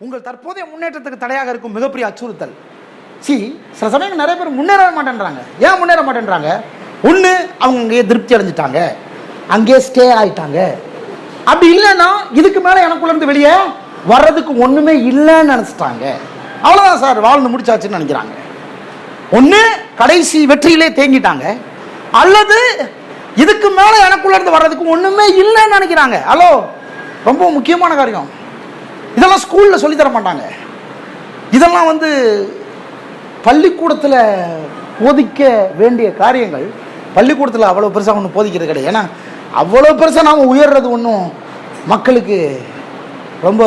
உங்கள் தற்போதைய முன்னேற்றத்துக்கு தடையாக இருக்கும் மிகப்பெரிய அச்சுறுத்தல். சில சமயங்கள் நிறைய பேர் முன்னேற மாட்டேன்றாங்க. ஏன் முன்னேற மாட்டேன்றாங்க? ஒன்று, அவங்க அங்கேயே திருப்தி அடைஞ்சிட்டாங்க, அங்கேயே ஸ்டே ஆகிட்டாங்க. அப்படி இல்லைன்னா இதுக்கு மேலே எனக்குள்ள இருந்து வெளியே வர்றதுக்கு ஒன்றுமே இல்லைன்னு நினச்சிட்டாங்க. அவ்வளோதான் சார், வாழ்ந்து முடிச்சாச்சுன்னு நினைக்கிறாங்க. ஒன்று கடைசி வெற்றியிலே தேங்கிட்டாங்க, அல்லது இதுக்கு மேலே எனக்குள்ள இருந்து வர்றதுக்கு ஒன்றுமே இல்லைன்னு நினைக்கிறாங்க. ஹலோ, ரொம்ப முக்கியமான காரியம். இதெல்லாம் ஸ்கூலில் சொல்லித்தர மாட்டாங்க. இதெல்லாம் பள்ளிக்கூடத்தில் போதிக்க வேண்டிய காரியங்கள். பள்ளிக்கூடத்தில் அவ்வளோ பெருசாக ஒன்றும் போதிக்கிறது கிடையாது. ஏன்னா அவ்வளோ பெருசாக நாம் உயர்றது ஒன்றும் மக்களுக்கு ரொம்ப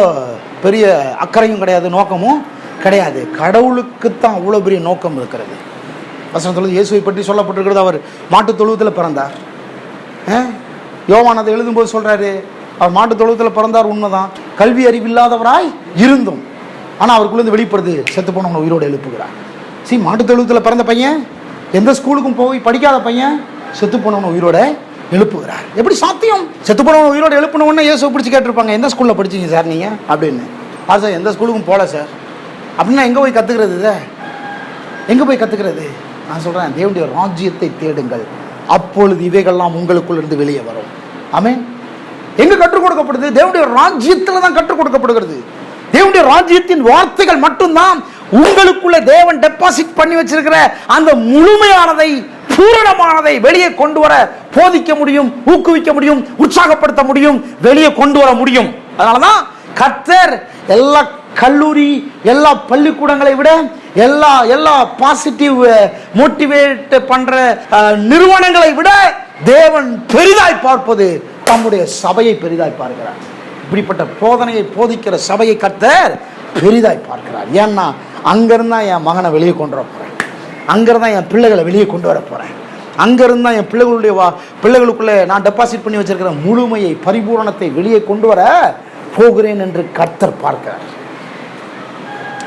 பெரிய அக்கறையும் கிடையாது, நோக்கமும் கிடையாது. கடவுளுக்குத்தான் அவ்வளோ பெரிய நோக்கம் இருக்கிறது. வசனத்தில் இயேசுவை பற்றி சொல்லப்பட்டிருக்கிறது, அவர் மாட்டு தொழுவத்தில் பிறந்தார். யோவான் அதை எழுதும்போது சொல்கிறாரு, அவர் மாட்டு தொழுவத்தில் பிறந்தார், உண்மைதான். கல்வி அறிவில்லாதவராய் இருந்தும் ஆனால் அவருக்குள்ளேருந்து வெளிப்படுது, செத்து போனவனை உயிரோடு எழுப்புகிறார். மாட்டு தொழுவத்தில் பிறந்த பையன், எந்த ஸ்கூலுக்கும் போய் படிக்காத பையன், செத்து போனவனை உயிரோட எழுப்புகிறார். எப்படி சாத்தியம்? செத்து போனவனை உயிரோடு எழுப்பினவொன்னே இயேசுவை பிடிச்சி கேட்டிருப்பாங்க, எந்த ஸ்கூலில் படிச்சிங்க சார் நீங்கள் அப்படின்னு. சார் எந்த ஸ்கூலுக்கும் போகல சார். அப்படின்னா எங்கே போய் கற்றுக்கிறது? இதை எங்கே போய் கற்றுக்கிறது? நான் சொல்கிறேன், தேவனுடைய ராஜ்யத்தை தேடுங்கள், அப்பொழுது இவைகள்லாம் உங்களுக்குள்ளிருந்து வெளியே வரும். ஆமென். எங்கே கற்றுக் கொடுக்கப்படுது? தேவனுடைய ராஜ்யத்தில் தான் கற்றுக் கொடுக்கப்படுகிறது. தேவனுடைய ராஜ்யத்தின் வார்த்தைகள் மட்டும்தான் உங்களுக்குள்ள தேவன் டெபாசிட் பண்ணி வச்சிருக்கிற அந்த முழுமையானதை, பூரணமானதை வெளியே கொண்டு வர போதிக்க முடியும், ஊக்குவிக்க முடியும், உற்சாகப்படுத்த முடியும், வெளியே கொண்டு வர முடியும். அதனாலதான் கர்த்தர் எல்லா கல்லூரி, எல்லா பள்ளிக்கூடங்களை விட, எல்லா பாசிட்டிவ் மோட்டிவேட் பண்ற நிறுவனங்களை விட தேவன் பெரிதாய் பார்ப்பது தம்முடைய சபையை பெரிதாய் பார்க்கிறார். இப்படிப்பட்ட போதனையை போதிக்கிற சபையை கர்த்தர் பெரிதாய் பார்க்கிறார். ஏன்னா அங்கிருந்தா என் மகனை வெளியே கொண்டு வர போறேன், அங்கிருந்தா என் பிள்ளைகளை வெளியே கொண்டு வர போறேன், அங்கிருந்தா என் பிள்ளைகளுக்குள்ளே நான் டெபாசிட் பண்ணி வச்சிருக்கிற முழுமையை, பரிபூரணத்தை வெளியே கொண்டு வர போகிறேன் என்று கர்த்தர் பார்க்கிறார்.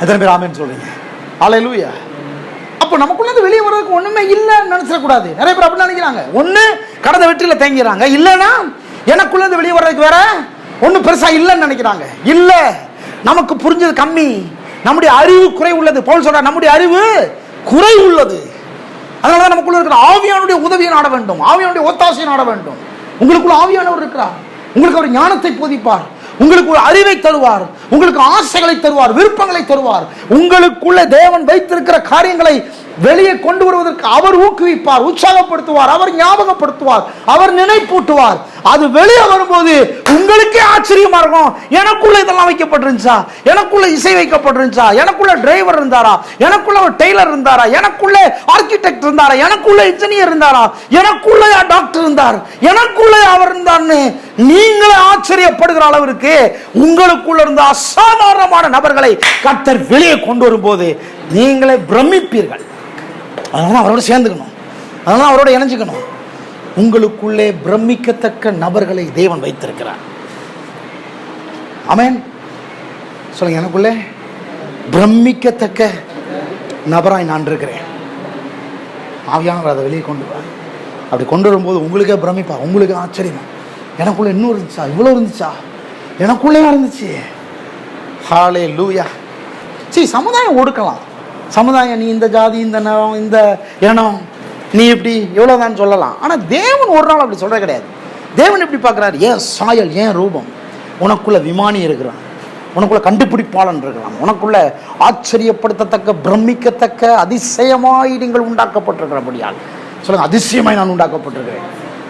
எத்தனை பேர் ஆமென் சொல்றீங்க? ஹல்லேலூயா. அப்போ நமக்குள்ள வெளியே வர்றதுக்கு ஒண்ணுமே இல்லைன்னு நினைச்சிடக்கூடாது. நிறைய பேர் அப்படி நினைக்கிறாங்க. ஒண்ணு கடந்த வெற்றியில தேங்கிறாங்க, இல்லைன்னா எனக்குள்ள வெளியே வர்றதுக்கு வேற ஒன்றும் பெருசா இல்லைன்னு நினைக்கிறாங்க. இல்லை, நமக்கு புரிஞ்சது கம்மி, நம்முடைய அறிவு குறை உள்ளது. பவுல் சொல்றார், நம்முடைய அறிவு குறை உள்ளது. அதனால நமக்குள்ள இருக்கிற ஆவியானுடைய உதவியை நாட வேண்டும், ஆவியானுடைய ஒத்தாசையை நாட வேண்டும். உங்களுக்குள்ள ஆவியானவர் இருக்கிறார், உங்களுக்கு அவர் ஞானத்தை போதிப்பார், உங்களுக்கு ஒரு அறிவை தருவார், உங்களுக்கு ஆசைகளை தருவார், விருப்பங்களை தருவார். உங்களுக்குள்ள தேவன் வைத்திருக்கிற காரியங்களை வெளியே கொண்டு வருவதற்கு அவர் ஊக்குவிப்பார், உற்சாகப்படுத்துவார், அவர் ஞாபகப்படுத்துவார், அவர் நினைப்பூட்டுவார். அது வெளியே வரும்போது உங்களுக்கே ஆச்சரியமா இருக்கும், எனக்குள்ள இதெல்லாம் வைக்கப்பட்டிருந்துச்சா, எனக்குள்ள இசை வைக்கப்பட்டிருந்துச்சா, எனக்குள்ள டிரைவர் இருந்தாரா, எனக்குள்ள ஒரு டெய்லர் இருந்தாரா, எனக்குள்ள ஆர்கிடெக்ட் இருந்தாரா, எனக்குள்ள இன்ஜினியர் இருந்தாரா, எனக்குள்ள டாக்டர் இருந்தார், எனக்குள்ள அவர் இருந்தார்னு நீங்களே ஆச்சரியப்படுகிற அளவிற்கு உங்களுக்குள்ள இருந்த அசாதாரணமான நபர்களை கர்த்தர் வெளியே கொண்டு வரும்போது நீங்களே பிரமிப்பீர்கள். அதனால அவரோட சேர்ந்துக்கணும், அதனால அவரோட இணைஞ்சுக்கணும். உங்களுக்குள்ளே பிரமிக்கத்தக்க நபர்களை தேவன் வைத்திருக்கிறார். ஆமென் சொல்லுங்க. எனக்குள்ளே பிரமிக்கத்தக்க நபராய் நான் இருக்கிறேன். ஆவியானவர் அதை வெளியே கொண்டு வர, அப்படி கொண்டு வரும்போது உங்களுக்கே பிரமிப்பா, உங்களுக்கு ஆச்சரியமா, எனக்குள்ள இன்னும் இருந்துச்சா, இவ்வளோ இருந்துச்சா, எனக்குள்ளே இருந்துச்சு. ஹல்லேலூயா. சமுதாயம் ஒடுக்கலாம். சமுதாயம், நீ இந்த ஜாதி, இந்த நிறம், இந்த இனம், நீ இப்படி எவ்வளோதான் சொல்லலாம். ஆனால் தேவன் ஒரு நாள் அப்படி சொல்ற கிடையாது. தேவன் எப்படி பார்க்குறாரு? ஏன் சாயல், ஏன் ரூபம். உனக்குள்ள விமானி இருக்கிறான், உனக்குள்ள கண்டுபிடிப்பாளன் இருக்கிறான், உனக்குள்ள ஆச்சரியப்படுத்தத்தக்க, பிரமிக்கத்தக்க, அதிசயமாய் நீங்கள் உண்டாக்கப்பட்டிருக்கிறபடியால் சொல்லுங்க, அதிசயமாய் நான் உண்டாக்கப்பட்டிருக்கிறேன்.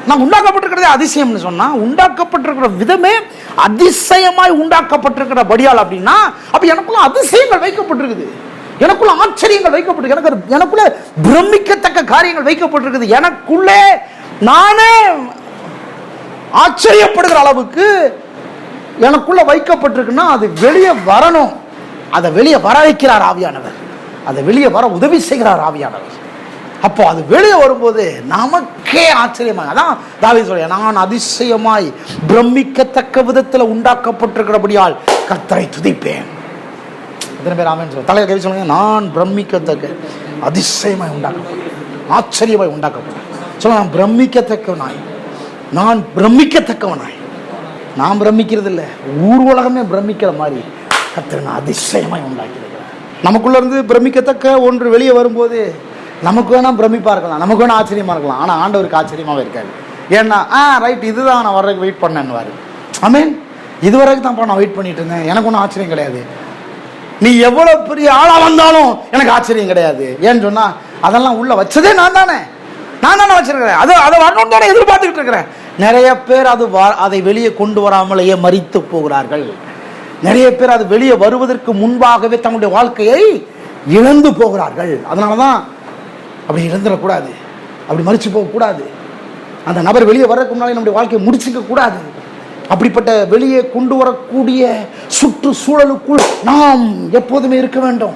நான் உண்டாக்கப்பட்டிருக்கிறதே அதிசயம்னு சொன்னா, உண்டாக்கப்பட்டிருக்கிற விதமே அதிசயமாய் உண்டாக்கப்பட்டிருக்கிறபடியால் அப்படின்னா, அப்ப எனக்குள்ள அதிசயங்கள் வைக்கப்பட்டிருக்குது, எனக்குள்ள ஆச்சரியங்கள் வைக்கப்பட்டிருக்கு, எனக்குள்ள பிரமிக்கத்தக்க காரியங்கள் வைக்கப்பட்டிருக்குது. எனக்குள்ளே நானே ஆச்சரியப்படுகிற அளவுக்கு எனக்குள்ள வைக்கப்பட்டிருக்குன்னா அது வெளியே வரணும். அதை வெளியே வர வைக்கிறார் ஆவியானவர், அதை வெளியே வர உதவி செய்கிறார் ஆவியானவர். அப்போ அது வெளியே வரும்போது நமக்கே ஆச்சரியமாக, அதான் தாவீது சொல்றார், நான் அதிசயமாய் பிரமிக்கத்தக்க விதத்தில் உண்டாக்கப்பட்டிருக்கிறபடியால் கர்த்தரை துதிப்பேன். எத்தனை பேர் ஆமென் சொல்லுங்க? தலையை கை சொல்லுங்க. நான் பிரமிக்கத்தக்க, அதிசயமாய் உண்டாக்கப்பட்டேன், ஆச்சரியமாய் உண்டாக்கப்பட்டேன். சொல்ல, நான் பிரமிக்கத்தக்கவனாய், நான் பிரமிக்கத்தக்கவனாய். நான் பிரமிக்கிறது இல்லை, ஊர் உலகமே பிரமிக்கிற மாதிரி கர்த்தர் அதிசயமாய் உண்டாக்கியிருக்கிறார். நமக்குள்ள இருந்து பிரமிக்கத்தக்க ஒன்று வெளியே வரும்போது நமக்கு வேணா பிரமிப்பா இருக்கலாம், நமக்கு வேணா ஆச்சரியமா இருக்கலாம். ஆனா ஆண்டவருக்கு ஆச்சரியமாவே இருக்காது. ஏன்னா ரைட், இதுதான் நான் வர்றதுக்கு வெயிட் பண்ணேன்னு. ஆமென். இதுவரைக்கும் தான் நான் வெயிட் பண்ணிட்டு இருந்தேன், எனக்கு ஒன்றும் ஆச்சரியம் கிடையாது. நீ எவ்வளவு பெரிய ஆளா வந்தாலும் எனக்கு ஆச்சரியம் கிடையாது. ஏன்னு சொன்னா அதெல்லாம் உள்ள வச்சதே நான் தானே வச்சிருக்கிறேன். அதை வரணும் தானே எதிர்பார்த்துக்கிட்டு இருக்கிறேன். நிறைய பேர் அதை வெளியே கொண்டு வராமலேயே மரித்து போகிறார்கள். நிறைய பேர் அது வெளியே வருவதற்கு முன்பாகவே தங்களுடைய வாழ்க்கையை இழந்து போகிறார்கள். அதனாலதான் அப்படி இழந்துடக்கூடாது, அப்படி மறிச்சு போகக்கூடாது. அந்த நபர் வெளியே வர்றதுக்கு முன்னாலே நம்முடைய வாழ்க்கையை முடிச்சுக்க கூடாது. அப்படிப்பட்ட வெளியே கொண்டு வரக்கூடிய சுற்றுச்சூழலுக்குள் நாம் எப்போதுமே இருக்க வேண்டும்.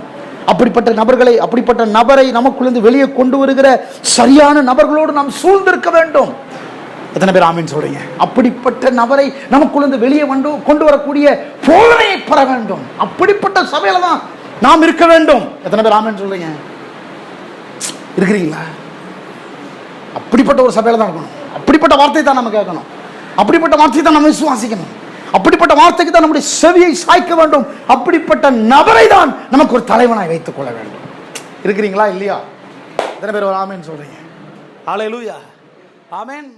அப்படிப்பட்ட நபரை நமக்குள்ளேருந்து வெளியே கொண்டு வருகிற சரியான நபர்களோடு நாம் சூழ்ந்திருக்க வேண்டும். எத்தனை பேர் ஆமீன் சொல்றீங்க? அப்படிப்பட்ட நபரை நமக்குள்ளேருந்து வெளியே கொண்டு வரக்கூடிய போதனையை பெற வேண்டும். அப்படிப்பட்ட சபையில தான் நாம் இருக்க வேண்டும். எத்தனை பேர் ஆமீன் சொல்றீங்க? இருக்கிறீங்களா? அப்படிப்பட்ட ஒரு சபையில தான் இருக்கணும். அப்படிப்பட்ட வார்த்தை தான் நம்ம கேட்கணும். அப்படிப்பட்ட வார்த்தையை தான் நம்ம விசுவாசிக்கணும். அப்படிப்பட்ட வார்த்தைக்கு தான் நம்முடைய செவியை சாய்க்க வேண்டும். அப்படிப்பட்ட நபரை தான் நமக்கு ஒரு தலைவனாய் வைத்துக் கொள்ள வேண்டும். இருக்கிறீங்களா இல்லையா? எத்தனை பேர் ஆமென் சொல்றீங்க? ஹல்லேலூயா. ஆமென்.